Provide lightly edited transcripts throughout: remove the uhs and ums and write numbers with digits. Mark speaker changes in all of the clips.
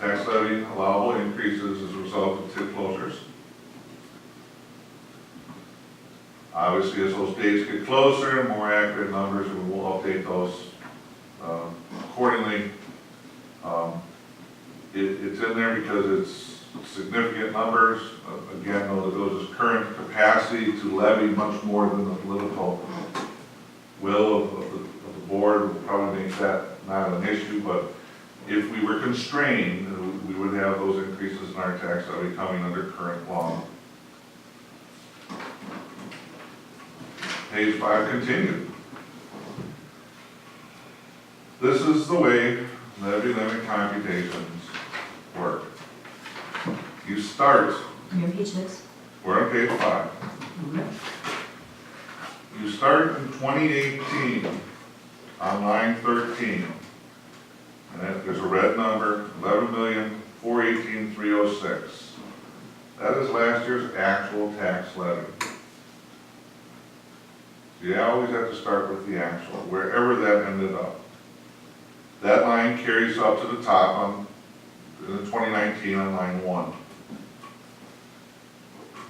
Speaker 1: tax levy allowable increases as a result of TID closures. Obviously, as those dates get closer and more accurate numbers, we will update those accordingly. It's in there because it's significant numbers. Again, though, those is current capacity to levy much more than the political will of the board. Will probably make that not an issue, but if we were constrained, we would have those increases in our tax levy coming under current law. Page 5 continued. This is the way levy limit computations work. You start,
Speaker 2: You're on page 6.
Speaker 1: we're on page 5. You start in 2018 on line 13. And then there's a red number, 11,418,306. That is last year's actual tax levy. So you always have to start with the actual, wherever that ended up. That line carries up to the top in 2019 on line 1.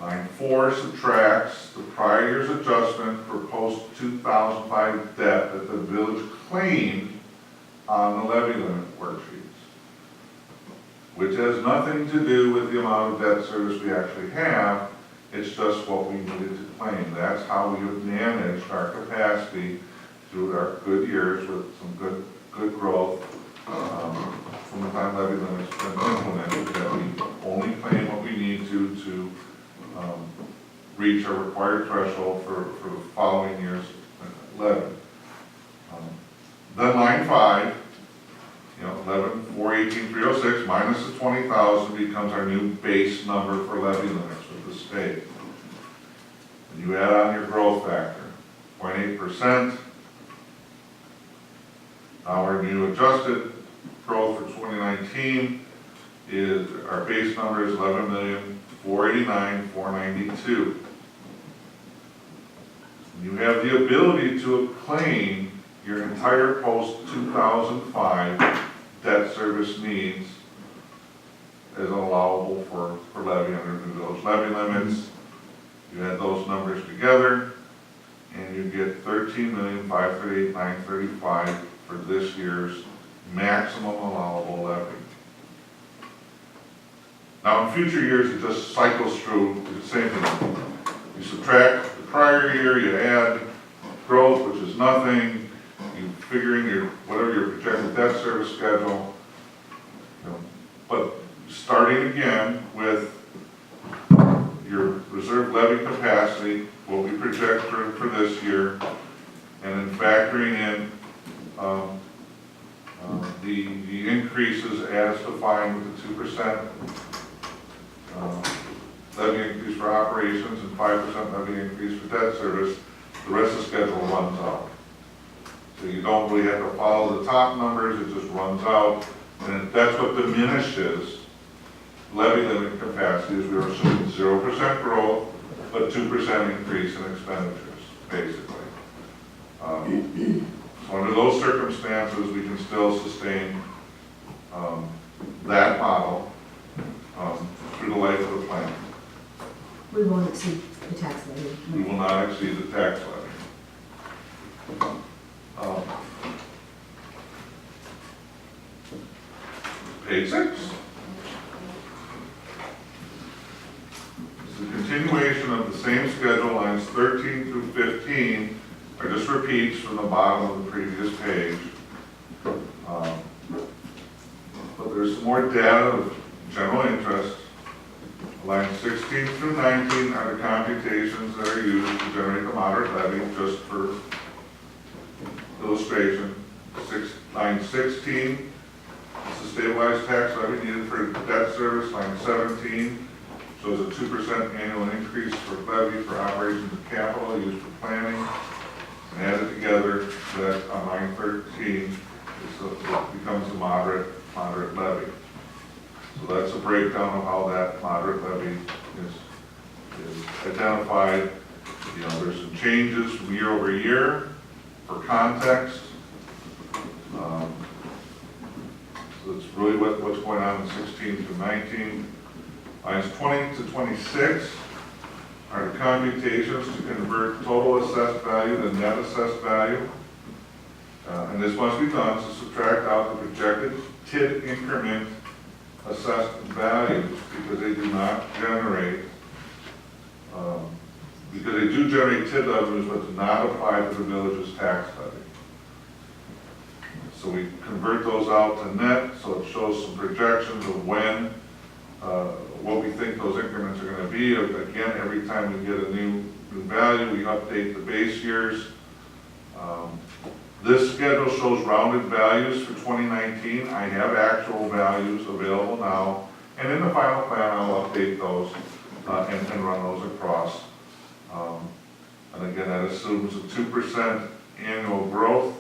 Speaker 1: Line 4 subtracts the prior year's adjustment for post-2005 debt that the village claimed on the levy limit worksheets, which has nothing to do with the amount of debt service we actually have. It's just what we needed to claim. That's how we have managed our capacity through our good years with some good growth from the time levy limits have been implemented, that we only claim what we need to reach our required threshold for the following year's levy. Then line 5, 11,418,306 minus the 20,000 becomes our new base number for levy limits with the state. And you add on your growth factor, 0.8%. Our new adjusted growth for 2019 is, our base number is 11,489,492. You have the ability to claim your entire post-2005 debt service needs as allowable for levy under the village levy limits. You add those numbers together, and you get $13,538,935 for this year's maximum allowable levy. Now, in future years, it just cycles through the same thing. You subtract the prior year, you add growth, which is nothing. You figure in your whatever your projected debt service schedule. But starting again with your reserve levy capacity, what we project for this year, and then factoring in the increases as defined with the 2% levy increase for operations and 5% levy increase for debt service, the rest of the schedule runs out. So you don't really have to follow the top numbers, it just runs out. And that's what diminishes levy limit capacity, is we are assuming 0% growth, but 2% increase in expenditures, basically. So under those circumstances, we can still sustain that model through the life of the plan.
Speaker 2: We won't exceed the tax levy.
Speaker 1: We will not exceed the tax levy. Page 6. It's a continuation of the same schedule, lines 13 through 15 are just repeats from the bottom of the previous page. But there's some more data of general interest. Lines 16 through 19 are the computations that are used to generate the moderate levy, just for illustration. Line 16 is the stabilized tax levy needed for debt service. Line 17 shows a 2% annual increase for levy for operations and capital used for planning. And added together, that on line 13 becomes the moderate levy. So that's a breakdown of how that moderate levy is identified. There's some changes from year over year for context. So that's really what's going on in 16 to 19. Lines 20 to 26 are the computations to convert total assessed value to net assessed value. And this must be done to subtract out the projected TID increment assessed values because they do not generate, because they do generate TID revenues but do not apply to the village's tax levy. So we convert those out to net, so it shows some projections of when, what we think those increments are going to be. Again, every time we get a new value, we update the base years. This schedule shows rounded values for 2019. I have actual values available now, and in the final plan, I'll update those and run those across. And again, that assumes a 2% annual growth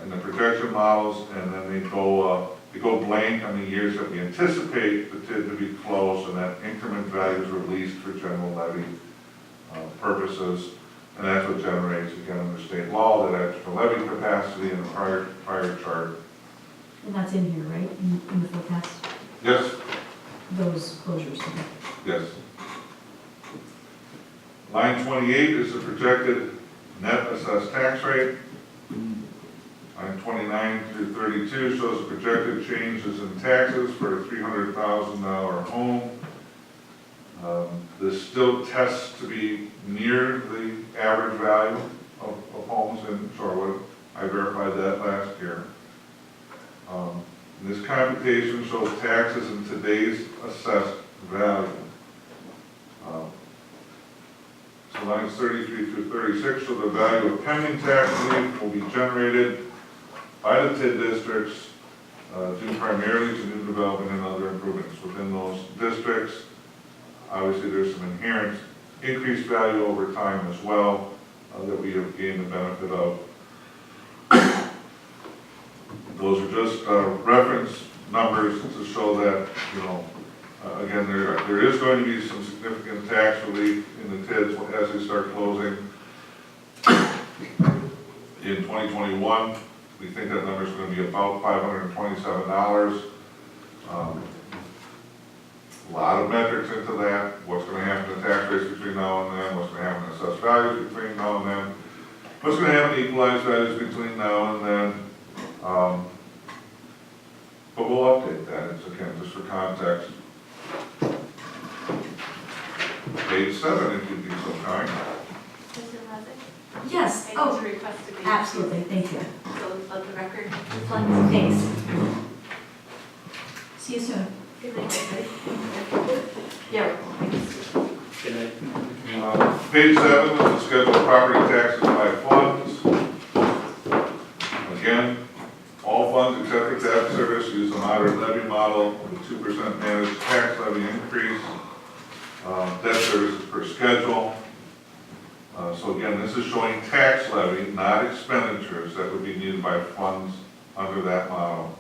Speaker 1: in the projection models, and then they go blank on the years that we anticipate the TID to be closed, and that increment value is released for general levy purposes. And that's what generates, again, under state law, that extra levy capacity in the prior chart.
Speaker 2: And that's in here, right, in the forecast?
Speaker 1: Yes.
Speaker 2: Those closures, okay.
Speaker 1: Yes. Line 28 is the projected net assessed tax rate. Line 29 through 32 shows the projected changes in taxes for a $300,000 home. This still tests to be near the average value of homes in Shorewood. I verified that last year. This computation shows taxes in today's assessed value. So lines 33 through 36 show the value of pending tax relief will be generated by the TID districts due primarily to new development and other improvements within those districts. Obviously, there's some inherent increased value over time as well that we have gained the benefit of. Those are just reference numbers to show that, again, there is going to be some significant tax relief in the TIDs as they start closing. In 2021, we think that number is going to be about $527. A lot of metrics into that, what's going to happen to tax rates between now and then, what's going to happen to assessed values between now and then, what's going to happen to equalized values between now and then. But we'll update that. It's, again, just for context. Page 7, if you'd be so kind.
Speaker 3: Mr. Mazik?
Speaker 2: Yes,
Speaker 3: I need
Speaker 2: oh,
Speaker 3: to request a brief.
Speaker 2: absolutely, thank you.
Speaker 3: So let the record reflect.
Speaker 2: Thanks. See you soon.
Speaker 3: Good night, everybody. Yeah.
Speaker 4: Good night.
Speaker 1: Page 7 is the schedule of property taxes by funds. Again, all funds except for debt service use a moderate levy model with a 2% managed tax levy increase. Debt service is per schedule. So again, this is showing tax levy, not expenditures that would be needed by funds under that model.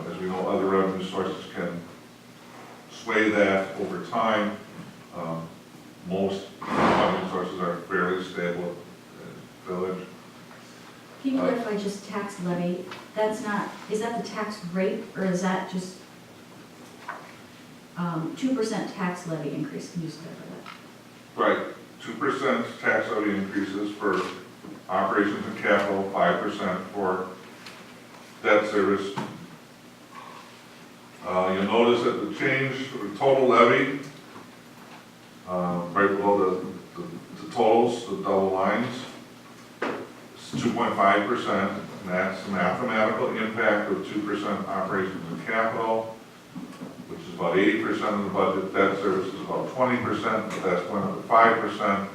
Speaker 1: As we know, other revenue sources can sway that over time. Most funding sources are fairly stable in the village.
Speaker 2: Can you clarify just tax levy? That's not, is that the tax rate or is that just 2% tax levy increase? Can you just clarify that?
Speaker 1: Right, 2% tax levy increases for operations and capital, 5% for debt service. You'll notice that the change for the total levy, right below the totals, the double lines, is 2.5%, and that's the mathematical impact of 2% operations and capital, which is about 80% of the budget. Debt service is about 20%, but that's going up to 5%.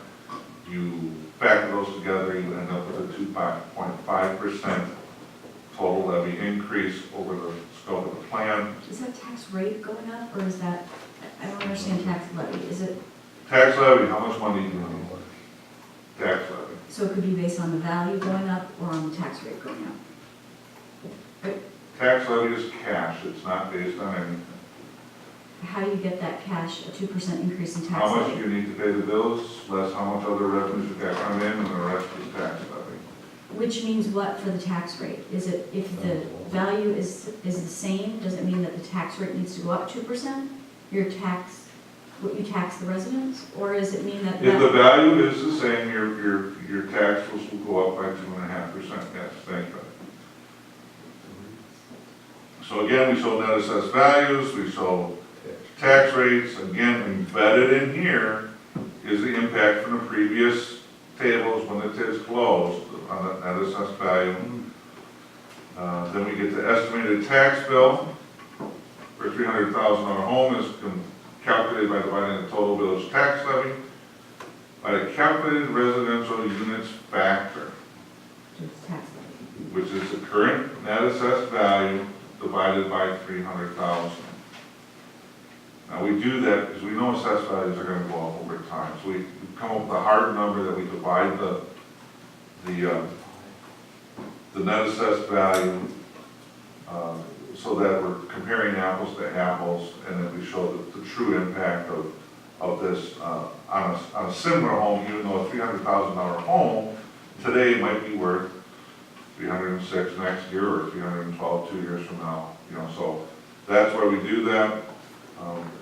Speaker 1: You factor those together, you end up with a 2.5% total levy increase over the scope of the plan.
Speaker 2: Is that tax rate going up or is that, I don't understand tax levy. Is it,
Speaker 1: Tax levy, how much money do you need? Tax levy.
Speaker 2: so it could be based on the value going up or on the tax rate going up?
Speaker 1: Tax levy is cash, it's not based on anything.
Speaker 2: How do you get that cash, a 2% increase in tax
Speaker 1: How much do
Speaker 2: levy?
Speaker 1: you need to pay the bills, less how much other revenues you got coming in, and the rest is tax levy.
Speaker 2: Which means what for the tax rate? Is it, if the value is the same, does it mean that the tax rate needs to go up 2%? Your tax, what you tax the residents? Or does it mean that?
Speaker 1: If the value is the same, your tax will go up by 2.5%, yes, thank you. So again, we show net assessed values, we show tax rates, again, embedded in here is the impact from the previous tables when it is closed on the net assessed value. Then we get the estimated tax bill for $300,000 home is calculated by dividing the total village tax levy by the calculated residential units factor,
Speaker 2: It's tax levy.
Speaker 1: which is the current net assessed value divided by 300,000. Now we do that because we know assessed values are going to go up over time. So we come up with a hard number that we divide the net assessed value so that we're comparing apples to apples, and then we show the true impact of this on a similar home, even though a $300,000 home today might be worth 306 next year or 312 2 years from now. So that's why we do that.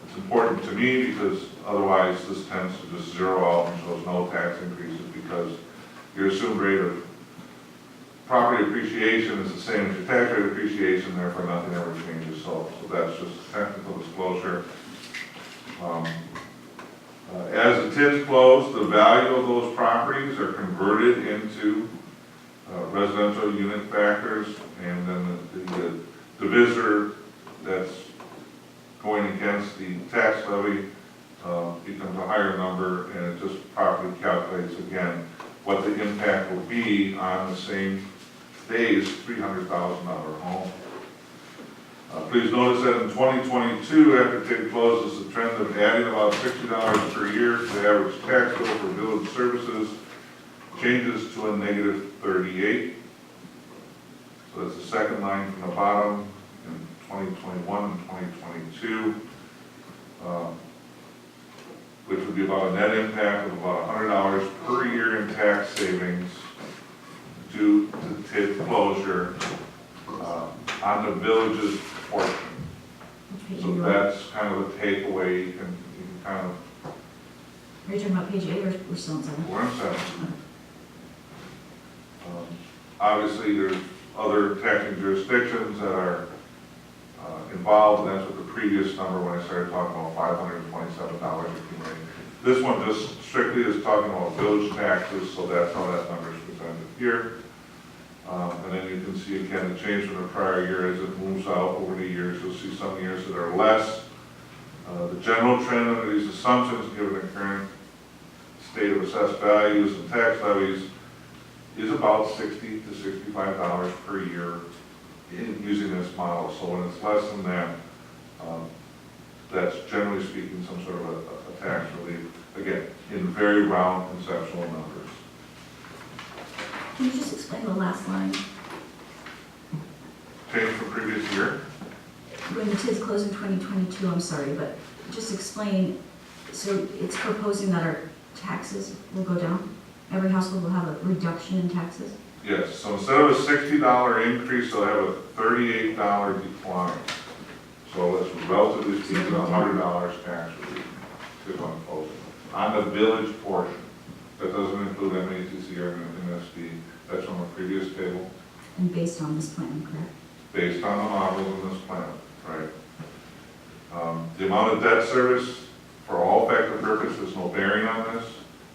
Speaker 1: It's important to me because otherwise this tends to just zero out and shows no tax increases because your assumed rate of property appreciation is the same as your tax rate appreciation, therefore nothing ever changes. So that's just technical disclosure. As the TIDs close, the value of those properties are converted into residential unit factors, and then the divisor that's going against the tax levy becomes a higher number, and it just properly calculates again what the impact will be on the same day's $300,000 home. Please notice that in 2022, after TID closes, the trend of adding about $60 per year to the average tax bill for village services changes to a negative 38. So that's the second line from the bottom in 2021 and 2022, which would be about a net impact of about $100 per year in tax savings due to TID closure on the village's portion.
Speaker 2: Page
Speaker 1: So
Speaker 2: eight.
Speaker 1: that's kind of a takeaway. You can kind of,
Speaker 2: Are you talking about page 8 or we're still in 7?
Speaker 1: we're in 7. Obviously, there's other taxing jurisdictions that are involved, and that's what the previous number when I started talking about $527 accumulating. This one just strictly is talking about village taxes, so that's how that number is presented here. And then you can see again the change from the prior year as it moves out over the years. You'll see some years that are less. The general trend under these assumptions, given the current state of assessed values and tax levies, is about $60 to $65 per year in using this model. So when it's less than that, that's generally speaking some sort of a tax relief. Again, in very round conceptual numbers.
Speaker 2: Can you just explain the last line?
Speaker 1: Change from previous year.
Speaker 2: When the TIDs close in 2022, I'm sorry, but just explain, so it's proposing that our taxes will go down? Every household will have a reduction in taxes?
Speaker 1: Yes, so instead of a $60 increase, they'll have a $38 decline. So that's relatively speaking, $100 tax relief is on closing. On the village portion. That doesn't include MATC or MSD. That's from a previous table,
Speaker 2: And based on this plan, correct?
Speaker 1: based on the models in this plan, right? The amount of debt service, for all effective purposes, there's no bearing on this,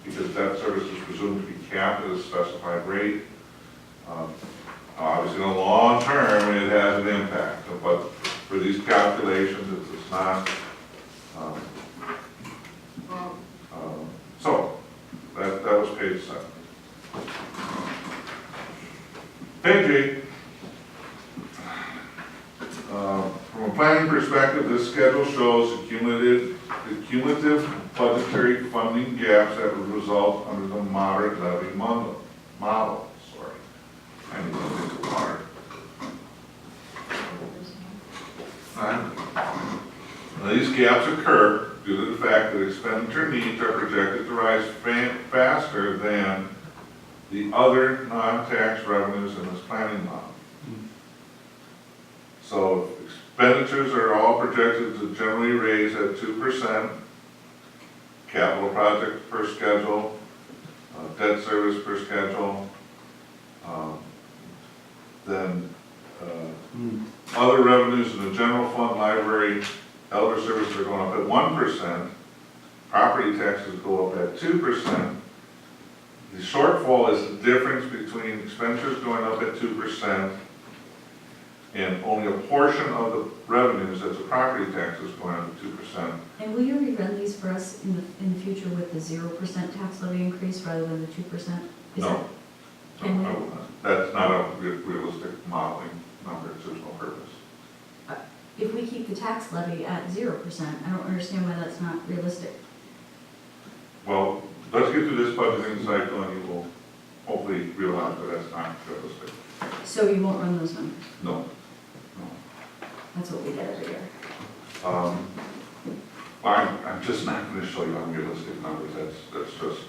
Speaker 1: because debt service is presumed to be capped at a specified rate. Obviously, in the long term, it has an impact, but for these calculations, it's not. So, that was page 7. Page 8. From a planning perspective, this schedule shows the cumulative budgetary funding gaps that would result under the moderate levy model. Sorry, I need to think of water. Now, these gaps occur due to the fact that expenditure needs are projected to rise faster than the other non-tax revenues in this planning model. So expenditures are all projected to generally raise at 2%, capital project per schedule, debt service per schedule, then other revenues in the general fund, library, elder services are going up at 1%, property taxes go up at 2%. The shortfall is the difference between expenditures going up at 2% and only a portion of the revenues, that's the property taxes going up at 2%.
Speaker 2: And will you rerun these for us in the future with the 0% tax levy increase rather than the 2%?
Speaker 1: No.
Speaker 2: Can we?
Speaker 1: I will not. That's not a realistic modeling number, there's no purpose.
Speaker 2: If we keep the tax levy at 0%, I don't understand why that's not realistic.
Speaker 1: Well, let's get through this budgeting cycle and you will hopefully realize that that's not realistic.
Speaker 2: So you won't run those numbers?
Speaker 1: No.
Speaker 2: That's what we get every year.
Speaker 1: I'm just not going to show you unrealistic numbers, that's just